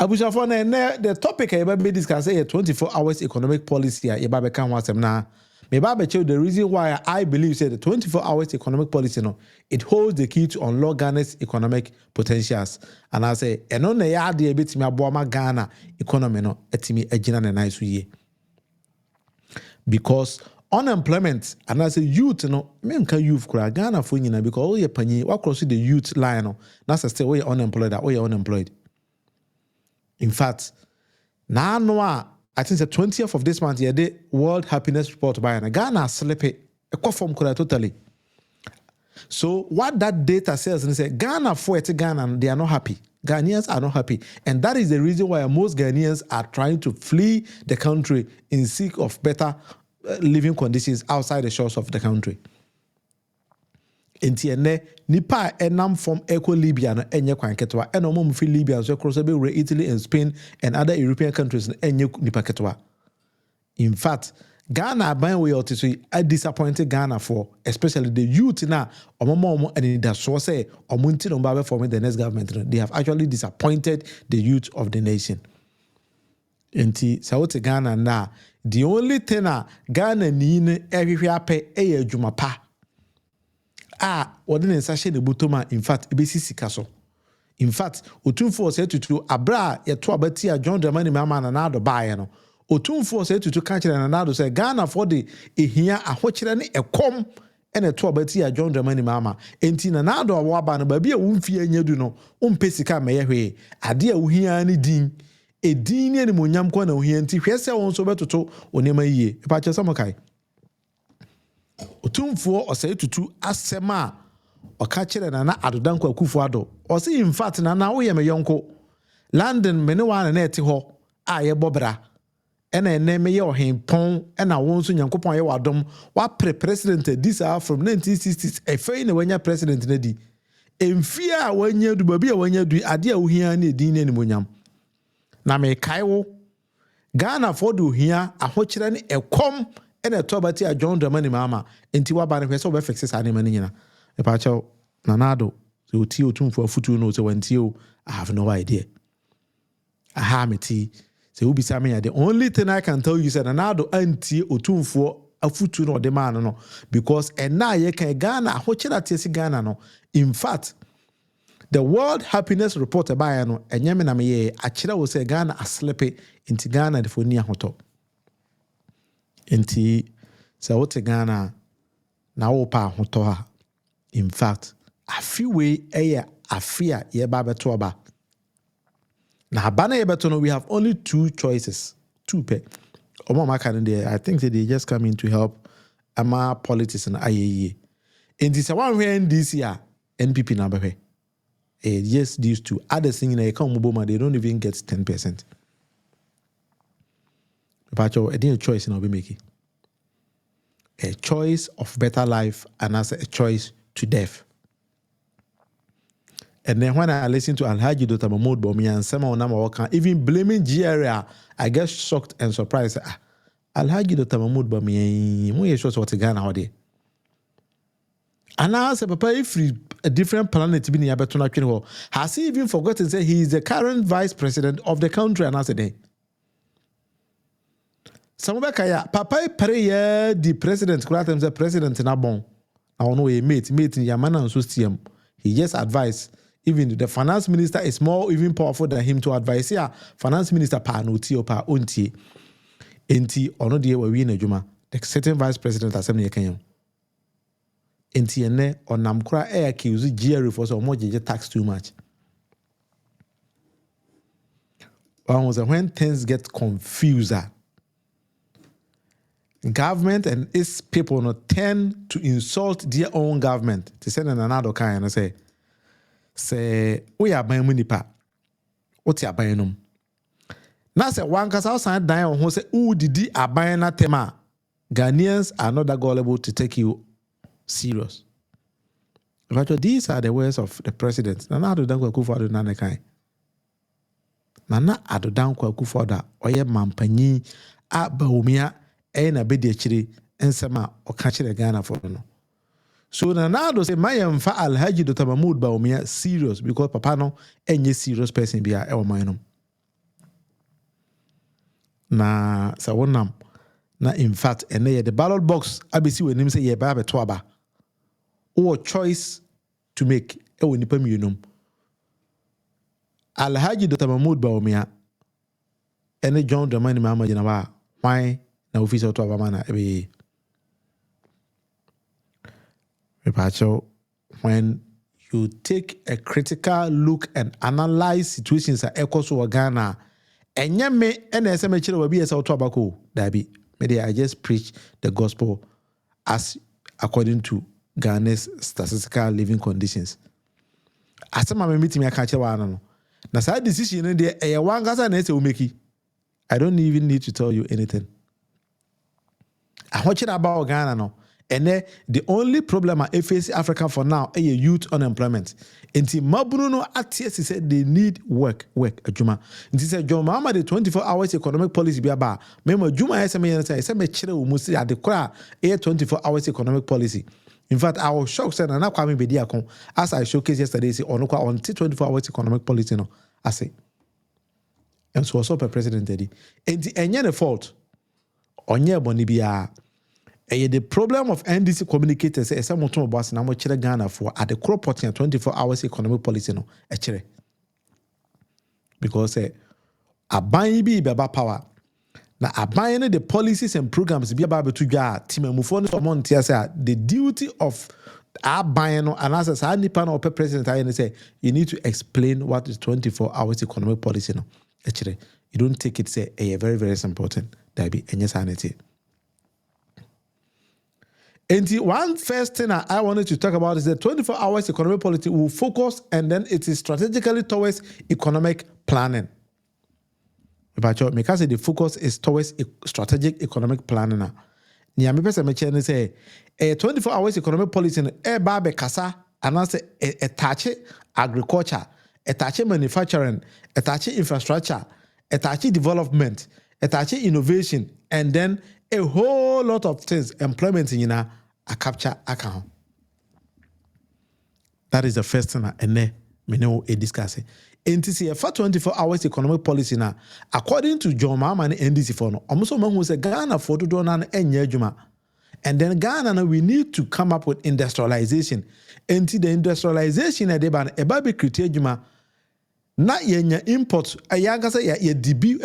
Abusha the topic I be discuss a 24 hours economic policy a yeba can wasem na me ba be the reason why I believe say the 24 hours economic policy no it holds the key to unlock Ghana's economic potentials and I say eno na ya de betimi aboama Ghana economy no etimi agina na nice ye because unemployment and as a youth no me nka youth kura Ghana for nyina because all ye panyi wa cross the youth line no na say we unemployed or we unemployed. In fact, now I think the 20th of this month, the World Happiness Report by Ghana sleep a form totally. So what that data says and say Ghana for it Ghana they are not happy. Ghanaians are not happy, and that is the reason why most Ghanaians are trying to flee the country in seek of better living conditions outside the shores of the country. Enti ene nipa enam from eco Libya no enye kwan ketwa eno mo mfi Libya so cross be Italy and Spain and other European countries enye nipa ketwa. In fact, Ghana ban we otiso a disappointed Ghana for especially the youth na omo and that so say omunti no ba form the next government. They have actually disappointed the youth of the nation. Enti sawote Ghana na the only thing Ghana ni ne ehwehwe ape eye adwuma pa. Ordinance sashe de butoma in fact ebesi sika so. In fact, otumfo say tutu abra ye to abati a John Dramani Mahama na nado bae no. Otumfo say tutu ka kire na nado say Ghana for the ehia ahokyere ne ekom ene to abati a John Dramani Mahama. Enti na nado awaba no ba bia wumfie anyadu no umpe sika meye hwe. Ade a wuhia ne din. Edin ne monyam kwa na wuhia nti hwese won so betoto onema yie. Pa che samokai. Otumfo osay tutu asema oka kire na adodanko akufo ado osi in fact na wo ye me yonko London me ne wa na eti ho a ye bobra ena ene me ye ohempon ena won so nyankopon ye wadom wa president this are from 1960s efei na wanya president na di emfia a wanya du babi a wanya du ade a ohia na edin na nimonyam na me kaiwo Ghana for do hia ahokire ne ekom ene to abati a John Dramani Mahama enti wa ba ne hwese obe fixe sa ne mani nyina e pa chaw nanado so oti otumfo afutu no so wanti o I have no idea aha meti se ubi sa me the only thing I can tell you is nanado anti otumfo afutu no de man no because ena ye kan Ghana ahokira tiesi Ghana no in fact the World Happiness Report by no enyeme na me ye akira wo say Ghana aslepe inti Ghana de foni ahoto enti se wote Ghana na wo pa ahoto ha in fact afiwe eye afia ye ba beto ba na abana ye beto no we have only two choices two pe omo maka there I think that they just come in to help ama politics and IAEA enti se wan hwe NDC a NPP na behwe yes these two other thing na come moboma they don't even get 10%. But a choice in making a choice of better life and as a choice to death. And then when I listen to Alhaji Dr. Mahmoud Bawumia and someone Nama even blaming GRA, I get shocked and surprised. Alhaji Dr. Mahmoud Bawumia, mo yesho so Ghana hode. And I say, Papa, if a different planet be near Betuna, has he even forgotten to say he is the current vice president of the country? And I said, Samubekaya, Papa pray the president, the president na bon. I don't know a mate in Yamana and Sustium. He just advised. Even the finance minister is more even powerful than him to advise. Yeah, finance minister pa no ti opa onti. Enti ono die we na juma. The certain vice president assembly Kenya. Enti ene onam kra e accuse GRA for so much tax too much. When things get confused, government and its people no tend to insult their own government. To send another kind and say we are buying munipa. What you buying them? Now say one cause outside dying who say who did a buying a tema. Ghanaians are not that gullible to take you serious. But these are the words of the president. Nana Adodankwa Akufo-Addo nane kai. Nana Adodankwa Akufo-Addo oye mampanyi a Bawumia na bedi achire ensema okachire Ghana for no. So Nana say my mfa Alhaji Dr. Mahmoud Bawumia serious because papa no enye serious person bia e wo man no. na sa wonam na in fact ene the ballot box abesi we nim say ye ba beto aba o choice to make e woni pa mienum Alhaji Dr. Mahmoud Bawumia ene John Dramani Mahama jina ba why na office to aba mana ebe when you take a critical look and analyze situations at Ekoso Ghana, and me and SMH will be as autobacco, Dabi. Maybe I just preach the gospel as according to Ghana's statistical living conditions. As some meeting, I catch one. Now, side decision in there, a one gas and will make it. I don't even need to tell you anything. I watch it about Ghana now. And the only problem I face Africa for now is youth unemployment. Until Mabruno ATS said they need work. Juma. Until said John Mahama the 24 hours economic policy be about. Remember Juma SMA chere umusi at the cra 24 hours economic policy. In fact, I was shocked and I kwame bedi akon as I showcased yesterday say on 24 hours economic policy no. I say. And so also per president Eddie. And the fault. Onye boni biya. The problem of NDC communicators is some of us now chere Ghana for at the crop potting 24 hours economic policy no chere. Because aban bi beba power. Na aban the policies and programs be about to ga team mufo no mon tia say the duty of aban no and as a nipa no president I say you need to explain what is 24 hours economic policy no chere. You don't take it say a very very important that be any sanity. And the one first thing I wanted to talk about is the 24 hours economic policy will focus and then it is strategically towards economic planning. Because the focus is towards strategic economic planning. Nia me pese me chene say a 24 hours economic policy e ba be kasa anase e touch agriculture, e touch manufacturing, e touch infrastructure, e touch development, e touch innovation, and then a whole lot of things, employment in a capture account. That is the first thing and me know a discussing. NTC for 24 hours economic policy now, according to John Mahama and NDC for no, almost someone who said Ghana for to do an juma. And then Ghana we need to come up with industrialization. Until the industrialization at the a baby criterion not yenya import a yaga say ya debut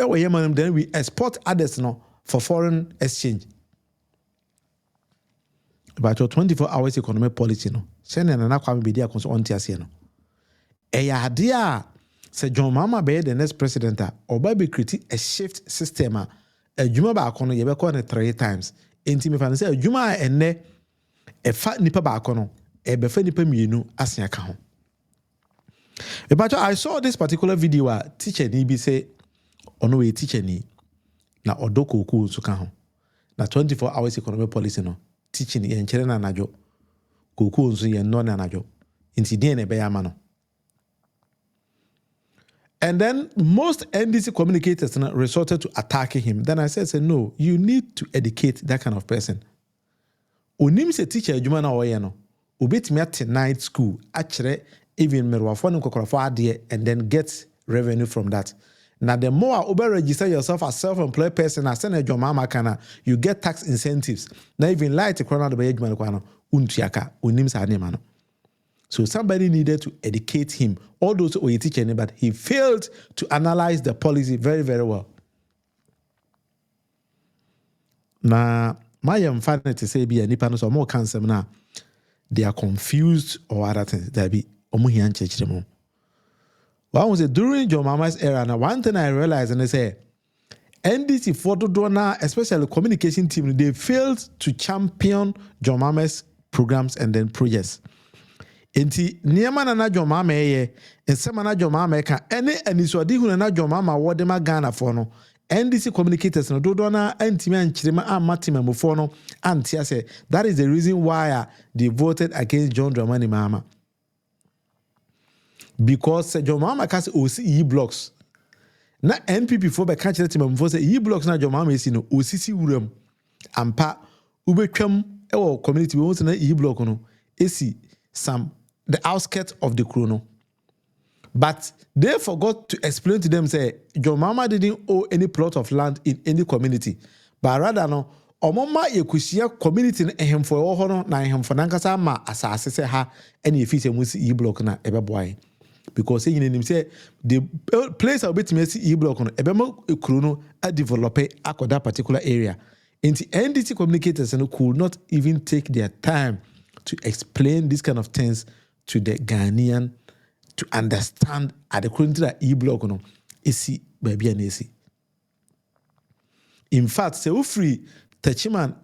then we export others no for foreign exchange. About your 24 hours economic policy no. Send an aquam be there on Tiasiano. A idea say John Mahama be the next president or baby critique a shift system a Juma bakono yebeko 3 times. Intimi fan say Juma ene a fat nipa bakono e befa nipa mienu asia ka ho. But I saw this particular video where teacher ni bi say ono we teacher ni na odoko ku so ka ho. Na 24 hours economic policy no teaching yen chere na najo koku nso yen no na najo inti den e be ya ma no. And then most NDC communicators resorted to attacking him. Then I said, no, you need to educate that kind of person. Unim se teacher adwuma na oye no. Ubetimi at night school actually even merwafo no kokorafo ade and then get revenue from that. Now the more you register yourself as self-employed person as send John Mahama kana you get tax incentives. Now even light corona do be adwuma no untuaka unim sa ne ma no. So somebody needed to educate him. All those who were teaching him, but he failed to analyze the policy very, very well. Now, my young father to say be any panels or more cancer now, they are confused or other things. There be omuhian church them. One was during John Mahama's era. Now, one thing I realized and I say, NDC photo donor, especially the communication team, they failed to champion John Mahama's programs and then projects. Enti niema na John Mahama eye ensema na John Mahama ka ene anisodi hu na John Mahama wode ma Ghana for no NDC communicators no dodo na antimi anchirema amatima mufo no antia say that is the reason why they voted against John Dramani Mahama, because John Mahama ka say osi e blocks na NPP for be ka kire tima mufo say e blocks na John Mahama esi no osisi wuram ampa ubetwam e community we want na e block no esi some the outskirts of the chrono. But they forgot to explain to them, say, your mama didn't owe any plot of land in any community. But rather, no, omoma yekushia community ehem for ohono na ehem for nankasa ma asase se ha any efise musi e block na ebeboy. Because saying him say the place I'll be to see e block no ebemo ekuru no a develop that particular area. And the NDC communicators could not even take their time to explain these kind of things to the Ghanaian to understand at the current that e-block no isi baby and isi. In fact, se free Techiman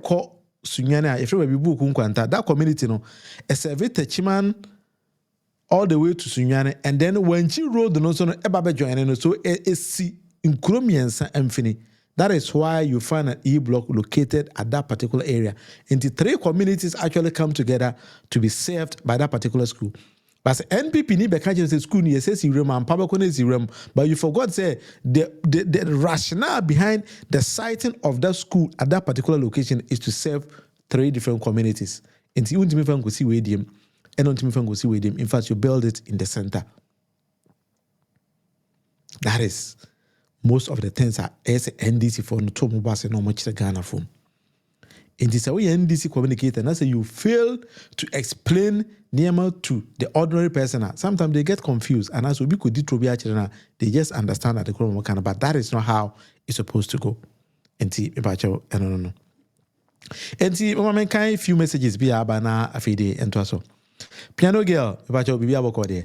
ko sunyana if you book unkwanta that community no a serve Techiman all the way to Sunyane, and then when she rode the notion ebabe joining so isi in Kuromiensa Amphini. That is why you find an e-block located at that particular area. And the three communities actually come together to be served by that particular school. But NPP ni bekaje say school ni say zero and public ni zero. But you forgot say the rationale behind the siting of that school at that particular location is to serve three different communities. And you won't even go see where them, and don't even go see where them. In fact, you build it in the center. That is. Most of the things are as NDC for no to mobile no much the Ghana phone. In this way, NDC communicator, and I say you fail to explain Niema to the ordinary person. Sometimes they get confused, and as we could do they just understand that the Chrome can, but that is not how it's supposed to go. And see, no. And see, Mama kind few messages be abana afide and to so. Piano girl, about your baby about there.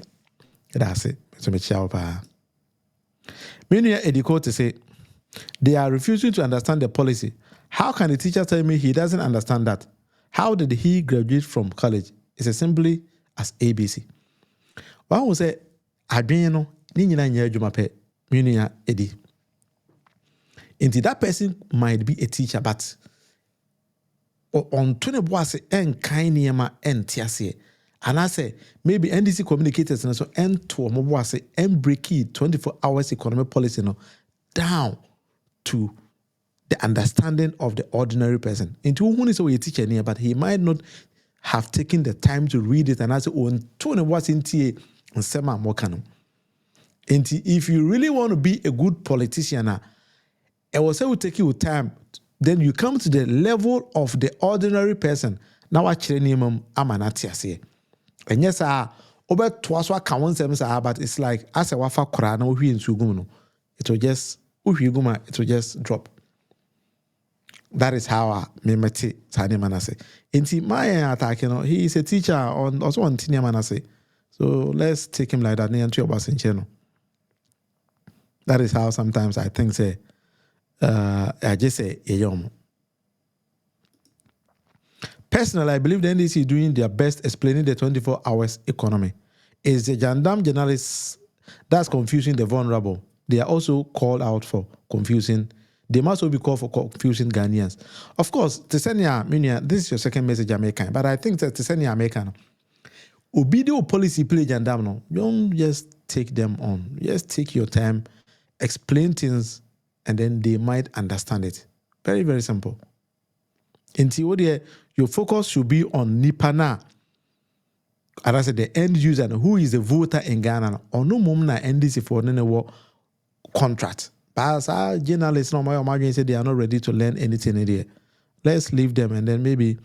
That's it. So me chow pa. Munufie Ediko to say, they are refusing to understand the policy. How can the teacher tell me he doesn't understand that? How did he graduate from college? It's as simply as ABC. One will say, Adriano, Nina Jumape, Munufie Edi. Indeed, that person might be a teacher, but on 20 boys and kindniema and tiase. And I say, maybe NDC communicators and so end to a mobile say and break it 24 hours economic policy no down to the understanding of the ordinary person. Into who is a teacher near, but he might not have taken the time to read it and I say, oh, and 20 what's in TA and Sema Mokano. And if you really want to be a good politician, I will say will take you time. Then you come to the level of the ordinary person. Now I am amanatiase. And yes, over twice what count but it's like as a wafa kora na ohi nsu no. It will just it will just drop. That is how I memete Tani Manase. Inti my attack, he is a teacher on also on Tinia Manase. So let's take him like that. That is how sometimes I think say I just say a Personally, I believe the NDC is doing their best explaining the 24 hours economy. It's the Jandam journalists that's confusing the vulnerable. They are also called out for confusing. They must also be called for confusing Ghanaians. Of course, Tesenia, this is your second message I'm making, but I think that Tesenia American. Obidio policy play Jandam no. Don't just take them on. Just take your time, explain things, and then they might understand it. Very, very simple. Until your focus should be on Nipana. As I said, the end user, who is the voter in Ghana, or no moment NDC for any contract. But as our journalists, no my imagine say they are not ready to learn anything in there. Let's leave them, and then maybe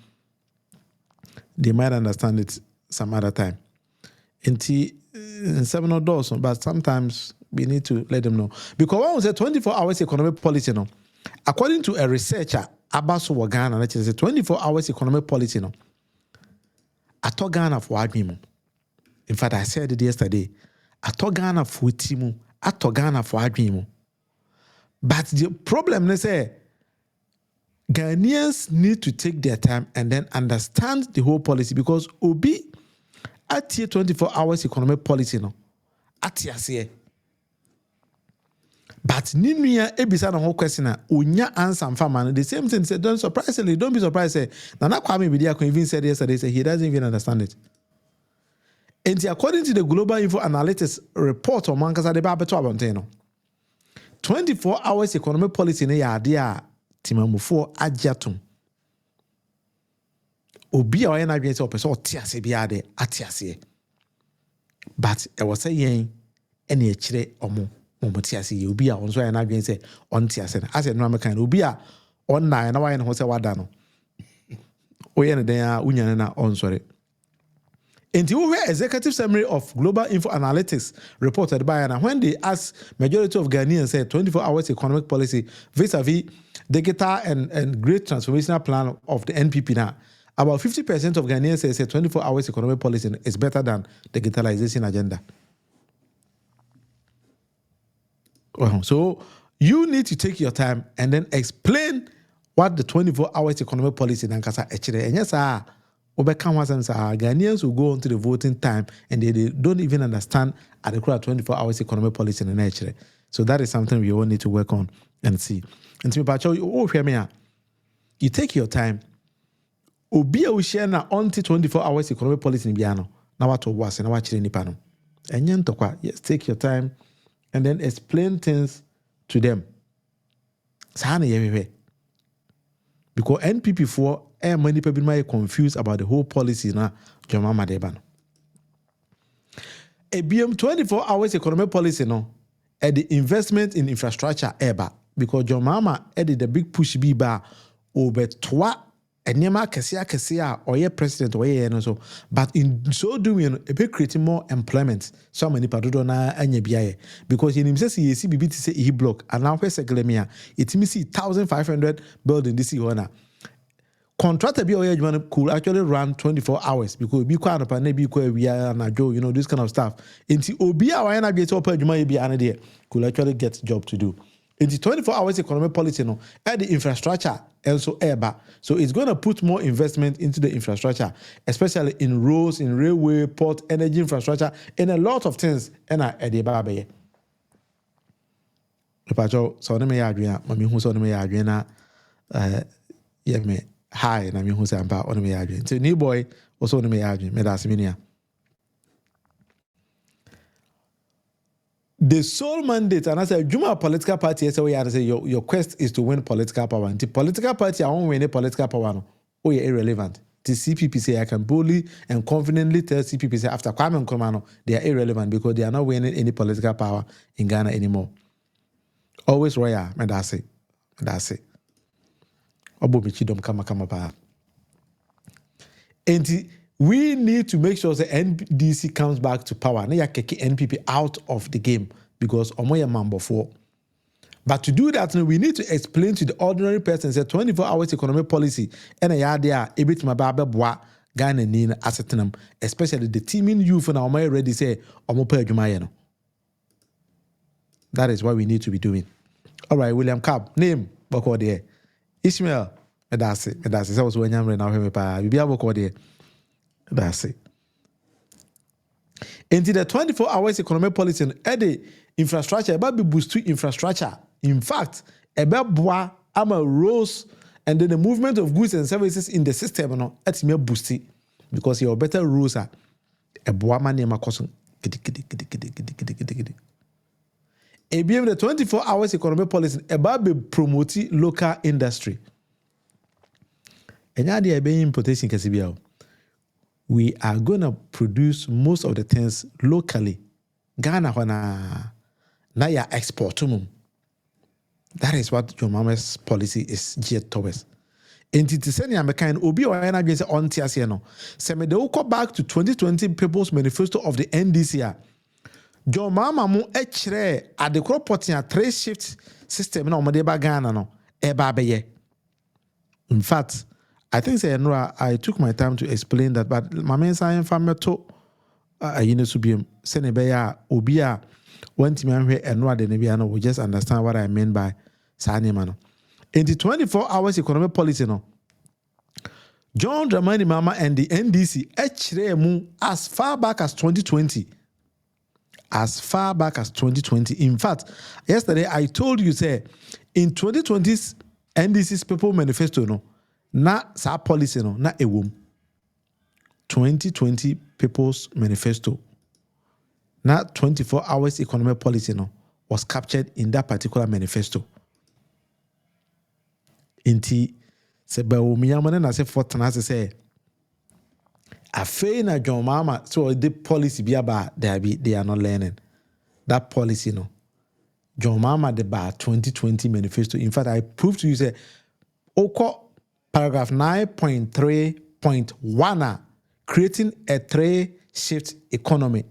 they might understand it some other time. Until in 7 or doors, but sometimes we need to let them know because one was a 24 hours economic policy. No, according to a researcher. Abaso wa Ghana, let's say 24 hours economic policy. No, I told Ghana for Admimu. In fact, I said it yesterday. I told Ghana for Timu. I told Ghana for Admimu. But the problem is, Ghanaians need to take their time and then understand the whole policy because Obi at 24 hours economic policy. No, at here. But Ninuya ebisa na whole question unya answer mfama. The same thing said, don't be surprised. Say Nana Kwame Bediako even said yesterday, say he doesn't even understand it. And according to the Global Info Analytics report on Mankasa de Babeto Abonteno, 24 hours economic policy ne ya dia timamufo ajatum. Obi a oyena gbe say opeso otiase bia de atiase. But I was saying any chire omo momotiase ye obi a onso ya na adwen say ontiase na ase no amakan obi a on na na waye no ho say wada no oye ne den a unyane na onsore. Into where executive summary of Global Info Analytics reported by Anna when they asked majority of Ghanaians said 24 hours economic policy vis-a-vis digital and great transformational plan of the NPP now. About 50% of Ghanaians say 24 hours economic policy is better than digitalization agenda. So you need to take your time and then explain what the 24 hours economic policy nankasa echere. And yes, Ghanaians will go on to the voting time and they don't even understand at the 24 hours economic policy in nature. So that is something we all need to work on and see. And to me, you take your time. Obia we share na onto 24 hours economic policy in Biano. Now what was and what chile nipano. And yes, take your time and then explain things to them. Because NPP for many people might confused about the whole policy now. Dramani Mahama. A BM 24 hours economic policy no at the investment in infrastructure eba because Dramani Mahama added the big push be bar over twa enyema kesia or ye president or ye so, but in so doing a bit creating more employment. So many padodo na anya biaye because in himself he see BBT say he block and now where's Glemia it me see 1,500 building this year. Contractor be could actually run 24 hours because be quite up and be we are na Joe, this kind of stuff. Into Obia or na be to open Juma be an idea could actually get job to do. Into 24 hours economic policy no add the infrastructure also eba. So it's going to put more investment into the infrastructure, especially in roads, in railway, port, energy infrastructure, and a lot of things. And I the baby. Pacho so na me ya adwena, mami hu so na me ya adwena yeah me hi na me hu say ampa on me ya adwena. So new boy also na me ya adwena, me da aseminia. The sole mandate, and I said, Juma political party, say your quest is to win political power. And the political party, I won't win a political power. No. Oh, yeah, irrelevant. The CPP say, I can boldly and confidently tell CPP say, after Kwame Nkrumah, they are irrelevant because they are not winning any political power in Ghana anymore. Always royal, and that's it. Obo michidom kama pa. And we need to make sure the NDC comes back to power. Now you kick NPP out of the game because omoya mambo for. But to do that, we need to explain to the ordinary person say 24 hours economic policy and a yard there a bit my baba bois Ghana nina assetinum, especially the teaming youth and omoya ready say omopa jumayeno. That is what we need to be doing. All right, William Cobb, name boko there. Ishmael, that's it. That was when I'm now him pa bibia boko there. That's it. Into the 24 hours economic policy and the infrastructure, about be boost to infrastructure. In fact, about bois, roads, and then the movement of goods and services in the system, it's me boosty because your better rules are a bois man name a ABM the 24 hours economic policy about be promoting local industry. And now they are being importation Kasibiao. We are going to produce most of the things locally. Ghana na ya export to mum. That is what your mama's policy is geared towards. And it is any American obi or any against on Tiasiano. Se me de go back to 2020 People's Manifesto of the NDC. John Mama mu echere at the crop potting a 3-shift system no modeba Ghana no eba beye. In fact, I think I took my time to explain that, but my main science family to Subium Senebeya Obia went me here and what the Nebiano will just understand what I mean by Sani Mano. In the 24 hours economic policy, no John Dramani Mahama and the NDC HRM as far back as 2020. As far back as 2020. In fact, yesterday I told you, say, in 2020's NDC's People Manifesto, no. Na sa policy no na ewom 2020 People's Manifesto na 24 hours economic policy no was captured in that particular manifesto. Inti se ba omiamane na se fortana se afei na John Mahama so the policy be about they are not learning that policy no. John Mahama the bar 2020 manifesto. In fact, I proved to you say Oko paragraph 9.3.1 creating a 3-shift economy.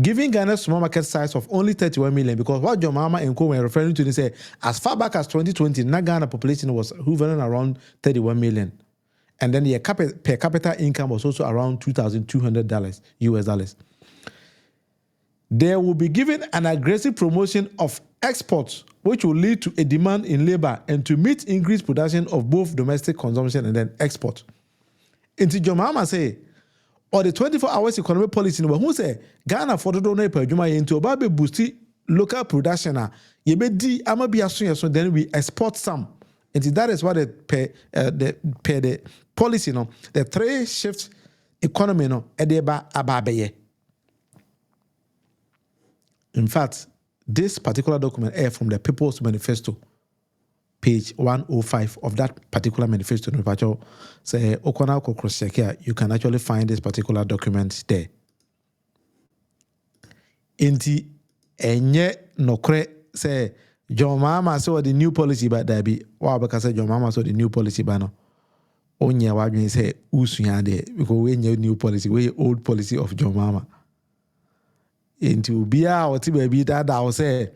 Giving Ghana's small market size of only 31 million, because what John Mahama and Co were referring to, they say as far back as 2020, Ghana population was hovering around 31 million. And then the per capita income was also around $2,200 US dollars. They will be given an aggressive promotion of exports, which will lead to a demand in labor and to meet increased production of both domestic consumption and then export. Into John Mahama say, or the 24 hours economic policy, who say Ghana for the donor per juma into Obabe boost local production. Yebedi amabia so then we export some. And that is what the policy no, the 3-shift economy no edeba ababeye. In fact, this particular document is from the People's Manifesto, page 105 of that particular manifesto. Say, you can actually find this particular document there. Inti enye nokre say John Mahama saw the new policy by Dabi. Wow, because John Mahama saw the new policy by no. Onye wagin say usuyande because we new policy, we old policy of John Mahama. Into bia or baby that I say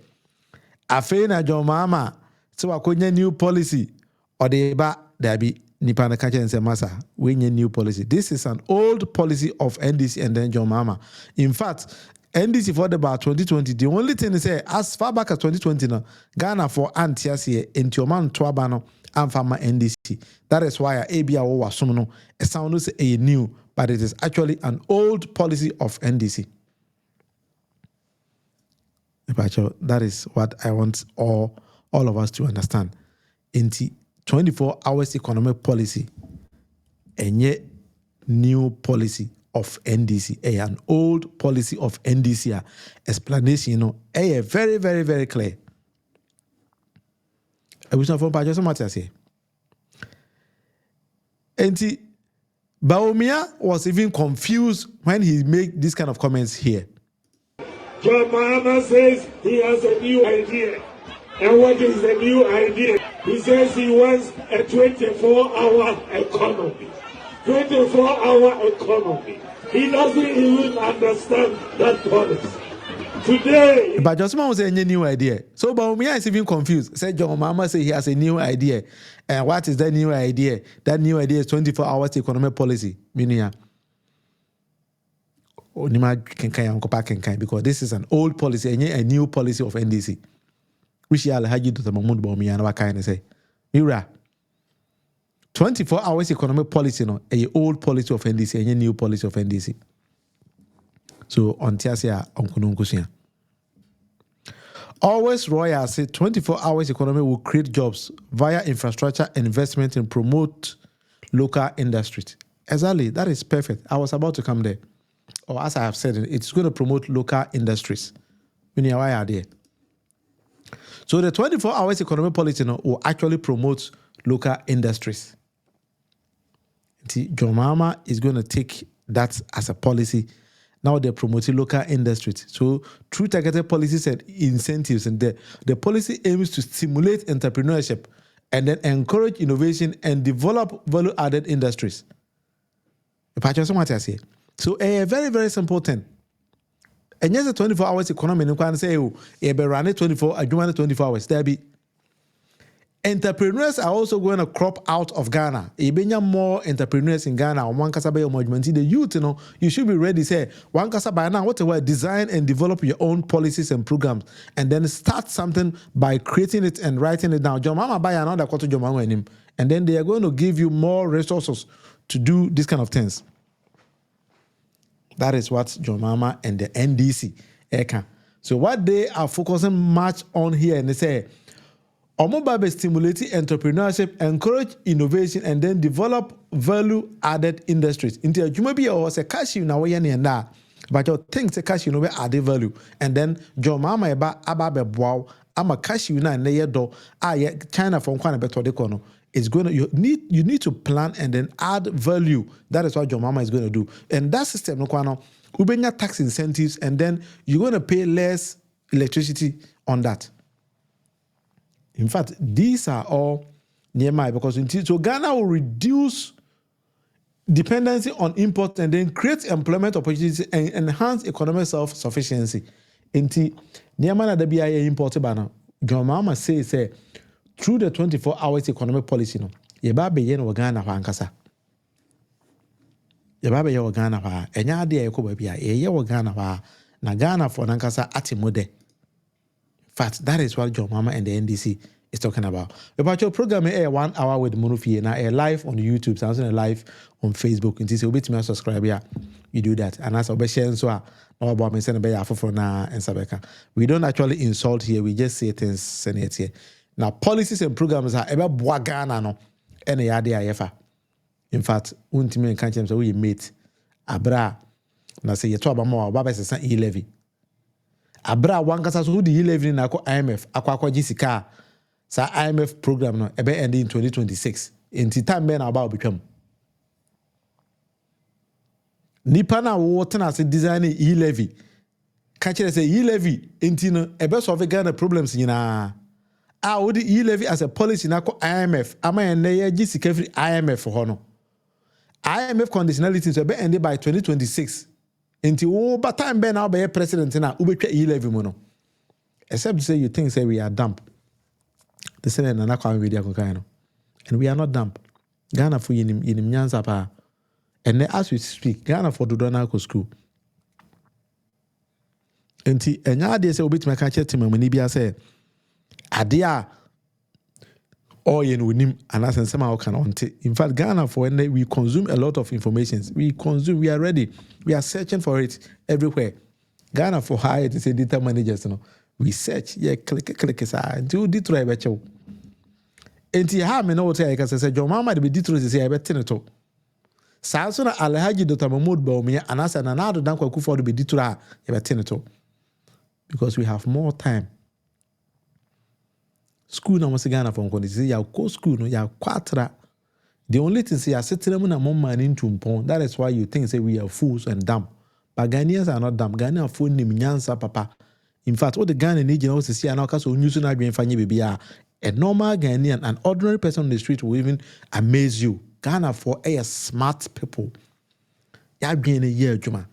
afei na John Mahama so akonya new policy or the ba dabi nipa na kache nse masa we new policy. This is an old policy of NDC and then John Mahama. In fact, NDC for the bar 2020, the only thing is say as far back as 2020 no Ghana for antiasie into man toaba no amfama NDC. That is why ABA was some no it sounds a new, but it is actually an old policy of NDC. That is what I want all of us to understand. In the 24 hours economic policy, a new policy of NDC, an old policy of NDC, explanation, very, very, very clear. I wish not for Pacho so much as say. And Bawumia was even confused when he made this kind of comments here. John Mahama says he has a new idea. And what is the new idea? He says he wants a 24-hour economy. 24-hour economy. He doesn't even understand that policy. Today... But Josman was a new idea. So Bawumia is even confused. Said John Mahama say he has a new idea. And what is that new idea? That new idea is 24 hours economic policy. Meaning... because this is an old policy and a new policy of NDC. Which you Alhaji Dr. Mahmoud Bawumia and Wakane say, Mira, 24 hours economic policy, no, a old policy of NDC and a new policy of NDC. So on Tiasia, on Kununkusia. Always Royal say 24 hours economy will create jobs via infrastructure and investment and promote local industries. Exactly, that is perfect. I was about to come there. Or as I have said, it's going to promote local industries. Why are there? So the 24 hours economic policy will actually promote local industries. John Mahama is going to take that as a policy. Now they're promoting local industries. So through targeted policies and incentives, and the policy aims to stimulate entrepreneurship and then encourage innovation and develop value-added industries. So a very, very simple thing. And yes, a 24 hours economy, you can say, oh, you be running 24 hours. There be entrepreneurs are also going to crop out of Ghana. You be more entrepreneurs in Ghana. One kasaba your management. The youth, you should be ready. Say one kasaba now. Whatever, design and develop your own policies and programs, and then start something by creating it and writing it down. John Mahama buy another quarter John Mahama in him, and then they are going to give you more resources to do these kind of things. That is what John Mahama and the NDC can. So what they are focusing much on here, and they say, Omobabe stimulating entrepreneurship, encourage innovation, and then develop value-added industries. Into a jumabi or a cashew now and but your things a cashew no added value, and then John Mahama ababe wow. I'm a cashew na and do China from Kwana beto de kono. it's going to you need to plan and then add value. That is what John Mahama is going to do. And that system, no kwano, ubenya tax incentives, and then you're going to pay less electricity on that. In fact, these are all nearby because so Ghana will reduce dependency on import and then create employment opportunities and enhance economic self-sufficiency. Inti nearby na debi aye import bana. John Mahama say through the 24 hours economic policy no, yeba be ye no Ghana hwa ankasa. Yeba be ye wo Ghana hwa. Enya ade ye ko ba bia ye wo Ghana hwa na Ghana for nankasa atimode. In fact, that is what John Mahama and the NDC is talking about. About your program, 1 hour with Munufie, now live on YouTube, sounds live on Facebook. And so, bit me subscribe here. You do that, and as I share so about me send a for now and Sabeka. We don't actually insult here. We just say things send it here. Now, policies and programs are ever Ghana no any idea ever. In fact, untimi can't say we meet abra. Na say you talk about more about say e-levy. Abra wankasa so the e-levy na ko IMF akwa jisika. Sa IMF program no ebe end in 2026. Enti time be na about become. Nipa na wo tena se design e-levy. Ka kire say e-levy enti no ebe solve Ghana problems nyina. Wo the e-levy as a policy na ko IMF ama en ye jisika free IMF ho no. IMF conditionality so ebe end by 2026. Enti wo ba time be na be president na ubetwa e-levy mu no. Except to say you think say we are dumb. The Senate and and we are not dumb. Ghana for in Nyanza pa. And as we speak, Ghana for Dodona school. And now they say obit my catcher to my money say Adia or yen winim and as and somehow can on. In fact, Ghana for when we consume a lot of information. We are ready. We are searching for it everywhere. Ghana for hire to say data managers, you know. We search, click do Detroit becho. Enti ha me no what I can say John Mahama de be Detroit say I bet to. Sa so na Alhaji Dr. Mahmoud Bawumia and asa na na do dan kwaku for be Detroit I bet to. Because we have more time. School na mo se Ghana for nko say ya go school no ya kwatra. The only thing say ya settle na mo man into mpon. That is why you think say we are fools and dumb. But Ghanaians are not dumb. Ghanaians are full nim nyansa papa. In fact, what the Ghanaian need to see and also news na be fanye baby a normal Ghanaian, an ordinary person on the street will even amaze you. Ghana for a smart people. Ya be a year juma.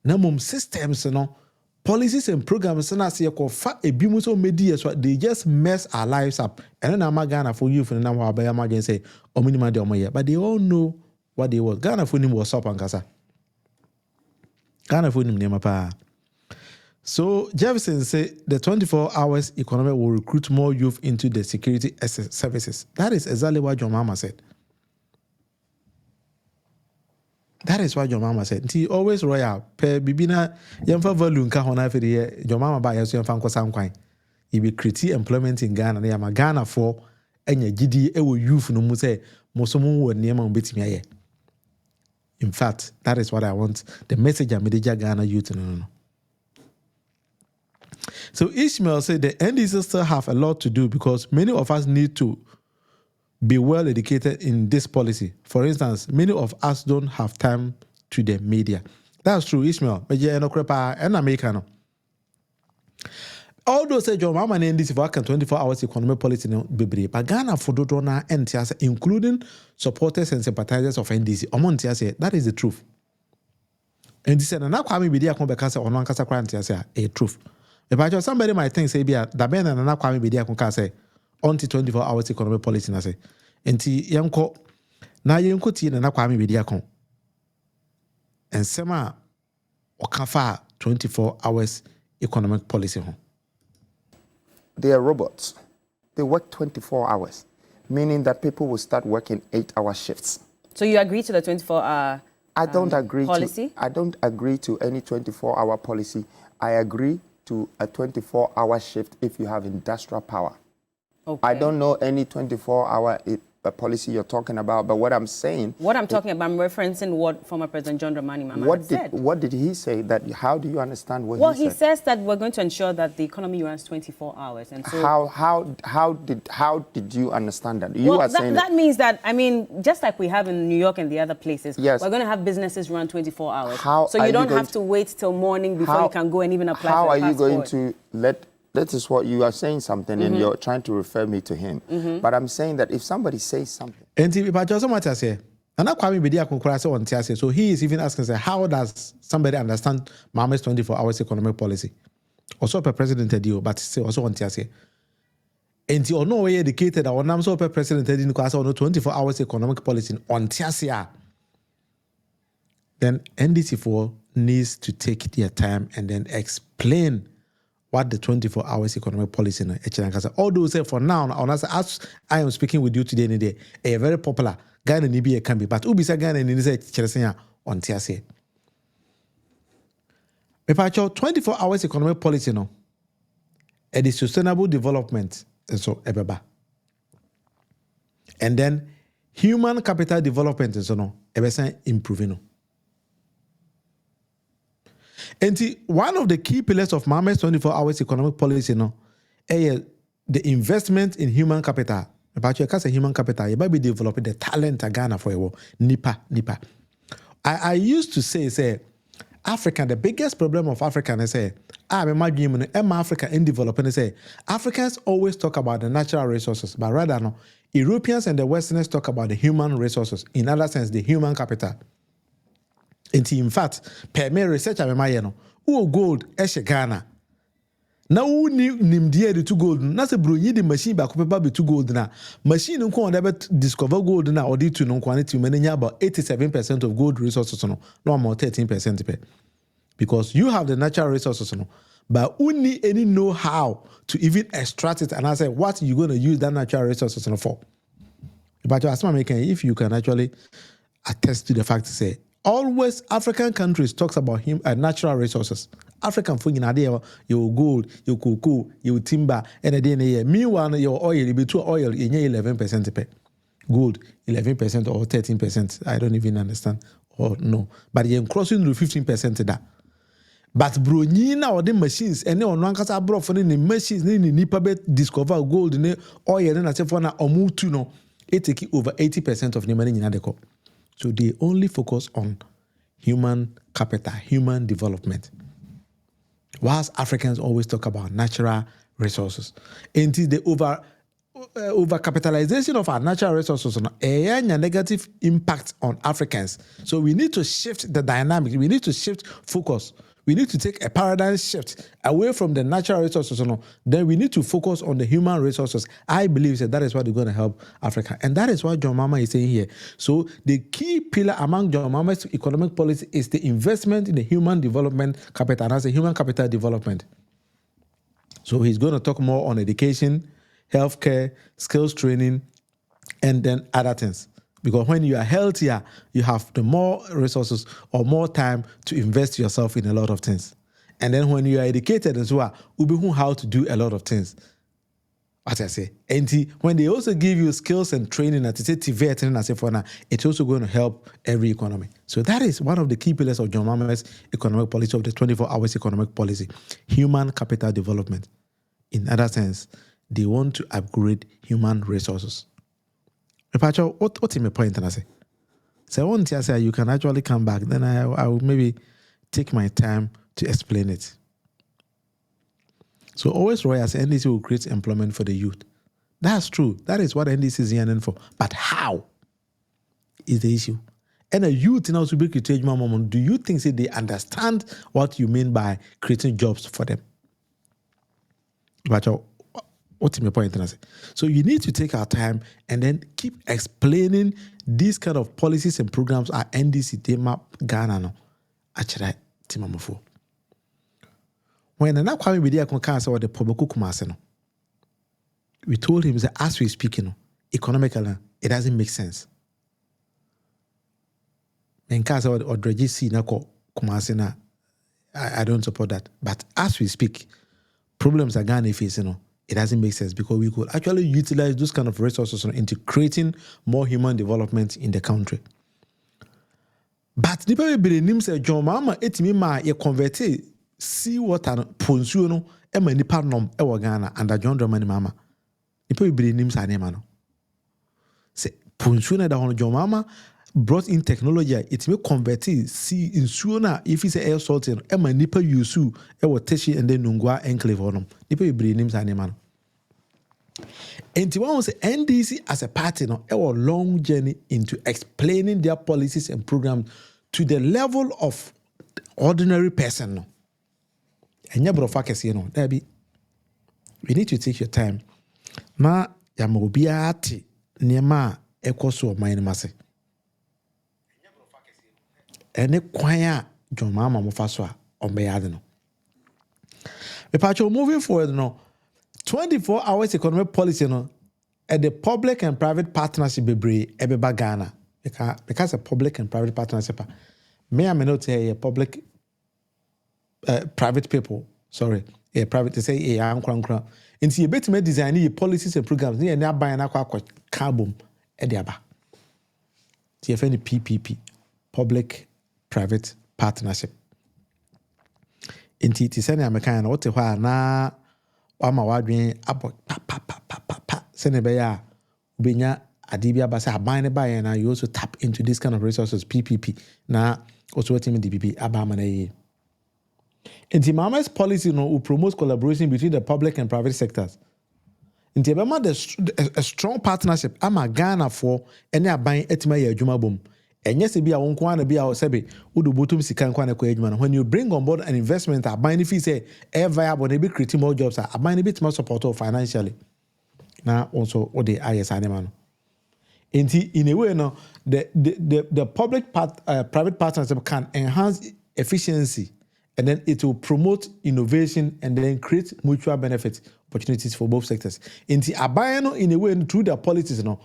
Na mum systems no policies and programs na say ko fa ebimu so media so they just mess our lives up. And then I'm Ghana for you for na wa ba ya say ominima de omoye. But they all know what they was. Ghana for nim was up and kasa. Ghana for nim nema pa. So Jefferson said the 24 hours economy will recruit more youth into the security services. That is exactly what John Mahama said. That is what John Mahama said. He always royal. Per bibina yamfa value nka hona fe de John Mahama ba yeso yamfa nkosa nkwan. He be create employment in Ghana. Na yama Ghana for enya gidi ewo youth no mu say mosomo wo niema mbetimi aye. In fact, that is what I want. The message I'm media Ghana youth no. So Ishmael said the NDC still have a lot to do because many of us need to be well educated in this policy. For instance, many of us don't have time to the media. That's true, Ishmael. Although say John Mahama and NDC for 24 hours economic policy no bebre, but Ghana for Dodona NTS, including supporters and sympathizers of NDC. Say that is the truth. And said, "Na kwame bidia kon beka say ono ankasa kwa NTS a truth." If somebody might think say bia da ben na kwame bidia kon ka say until 24 hours economic policy na say. Enti yenko na yenko tie na kwame bidia kon. Ensema okafa 24 hours economic policy ho. They are robots. They work 24 hours, meaning that people will start working 8-hour shifts. So you agree to the 24-hour I don't agree policy? I don't agree to any 24-hour policy. I agree to a 24-hour shift if you have industrial power. Okay. I don't know any 24-hour policy you're talking about, but what I'm saying... What I'm talking about, I'm referencing what former President John Dramani Mahama said. What did he say? How do you understand what he said? Well, he says that we're going to ensure that the economy runs 24 hours. And so how did you understand that? You are saying that means that, I mean, just like we have in New York and the other places, yes, we're going to have businesses run 24 hours. So you don't have to wait till morning before you can go and even apply for a passport. How are you going to let... That is what you are saying something, and you're trying to refer me to him. But I'm saying that if somebody says something... So he is even asking, how does somebody understand Mahama's 24 hours economic policy? Also, per president, but also on TSA. And you know, we educated our names of president, 24 hours economic policy on TSA. Then NDC4 needs to take their time and then explain what the 24 hours economic policy is. Although say for now, as I am speaking with you today, a very popular Ghana Nibi can be, but Ubi say Ghana ni say Chelsea on TSA. Mepacho 24 hours economic policy no. It is sustainable development so ebeba. And then human capital development so no ebesa improving no. And one of the key pillars of Mahama's 24 hours economic policy, the investment in human capital. About your human capital, you might be developing the talent of Ghana for you. Nipa. I used to say, Africa, the biggest problem of Africa, I say, Africa in developing, say, Africans always talk about the natural resources, but rather, no, Europeans and the Westerners talk about the human resources. In other sense, the human capital. In fact, per me research who gold Ghana. Now who nimdie the 2 gold na se bronyi the machine back be 2 gold na machine nko on dey discover gold na or the to no quantity many about 87% of gold resources no more 13% pay. Because you have the natural resources no but who need any know how to even extract it and I say what you going to use that natural resources no for. But if you can actually attest to the fact to say always African countries talks about natural resources. African food in idea your gold, your cocoa, your timber, and a day. Meanwhile, your oil, you be too oil in 11% pay. Gold 11% or 13%. I don't even understand. Or no. But you're crossing the 15% that. But bro, now or the machines and on one case I brought for the machines, ni nipa discover gold, ne oil, and I say for na omu to no, it take over 80% of the money in the. So they only focus on human capital, human development. Whilst Africans always talk about natural resources. And the over-capitalization of our natural resources a negative impact on Africans. So we need to shift the dynamic. We need to shift focus. We need to take a paradigm shift away from the natural resources. Then we need to focus on the human resources. I believe that is what is going to help Africa. And that is what John Mahama is saying here. So the key pillar among John Mahama's economic policy is the investment in the human development capital. And that's the human capital development. So he's going to talk more on education, healthcare, skills training, and then other things. Because when you are healthier, you have the more resources or more time to invest yourself in a lot of things. And then when you are educated as well, you will know how to do a lot of things. What I say. And when they also give you skills and training, it's also going to help every economy. So that is one of the key pillars of John Mahama's economic policy, of the 24 hours economic policy. Human capital development. In other sense, they want to upgrade human resources. What's my point? And I say, so once I say you can actually come back, then I will maybe take my time to explain it. So always Roy as NDC will create employment for the youth. That's true. That is what NDC is yearning for. But how is the issue? And a youth now to be creating moment. Do you think they understand what you mean by creating jobs for them? But what's my point? So you need to take our time and then keep explaining these kind of policies and programs at NDC tema Ghana no. Actually, timamofo. When the Kwame Bidia Konkansa or the Poboku Kumase no, we told him that as we speak, economically, it doesn't make sense. Menkasa or Dragisi na Kumase na, I don't support that. But as we speak, problems are Ghana facing it doesn't make sense because we could actually utilize those kind of resources into creating more human development in the country. But nipa we be nim say John Mahama etimi ma ye convert sea water ponsuo no e ma nipa nom e wo Ghana under John Dramani Mahama. Nipa we be nim sa nema no. Say ponsuo na da hono John Mahama brought in technology etimi convert sea insuo na if is air salt no e ma nipa use e wo Teshi and then Nungwa enclave hono. Nipa we be nim sa nema no. And to one say NDC as a party no a long journey into explaining their policies and programs to the level of ordinary person no. And ya brofa kese no, there be. We need to take your time. Na ya mobiati niema ekoso mine mase. Ene kwanya John Mahama mo faso a ombeyade no. Me pacho moving forward no. 24 hours economic policy no at the public and private partnership bebre ebeba Ghana because a public and private partnership may I may not say a public private people private to say nkra nti you better design your policies and programs near na buy na kwa carbon e de aba ti efeni PPP public private partnership nti ti sene American na what hwa na ama wadwen abo pa senebeya ubenya adibia basa aban ne baye na you also tap into this kind of resources PPP na also what team DPP abama na ye. Inti Mahama's policy no will promote collaboration between the public and private sectors. Inti abama a strong partnership ama Ghana for any aban etima ye adwuma bom. Enye se bia won kwa na bia o sebe udu botum sika kwa na kwa adwuma. When you bring on board an investment aban if say viable they be creating more jobs aban ni bit more support financially. Na also what the IS anima no. In a way no the public private partnership can enhance efficiency and then it will promote innovation and then create mutual benefit opportunities for both sectors. Inti aban no in a way through their policies no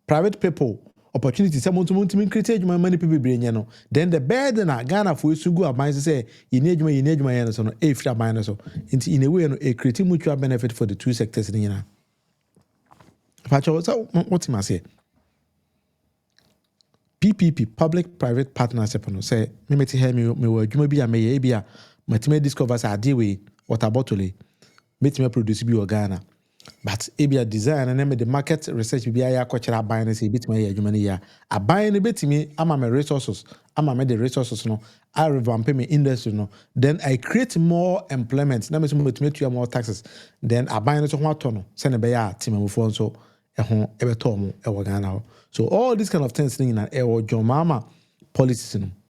private people opportunities someone to create many people bring no then the burden na Ghana for you go aban say you need so no free aban so in a way no creating mutual benefit for the two sectors ni na what you say PPP public private partnership no say me meti hear me adwuma bi a me ye bia matime discover say ade we water bottle metime produce bi o Ghana. But ebia design and the market research be ya kwachara aban say bitime ya adwuma ne ya aban ne betime ama me resources ama me the resources no I revamp me industry no then I create more employment na me so betime to more taxes then aban no so ho ato no se ne be ya timamufo so ebeto mo Ghana. So all these kind of things in John Mahama policies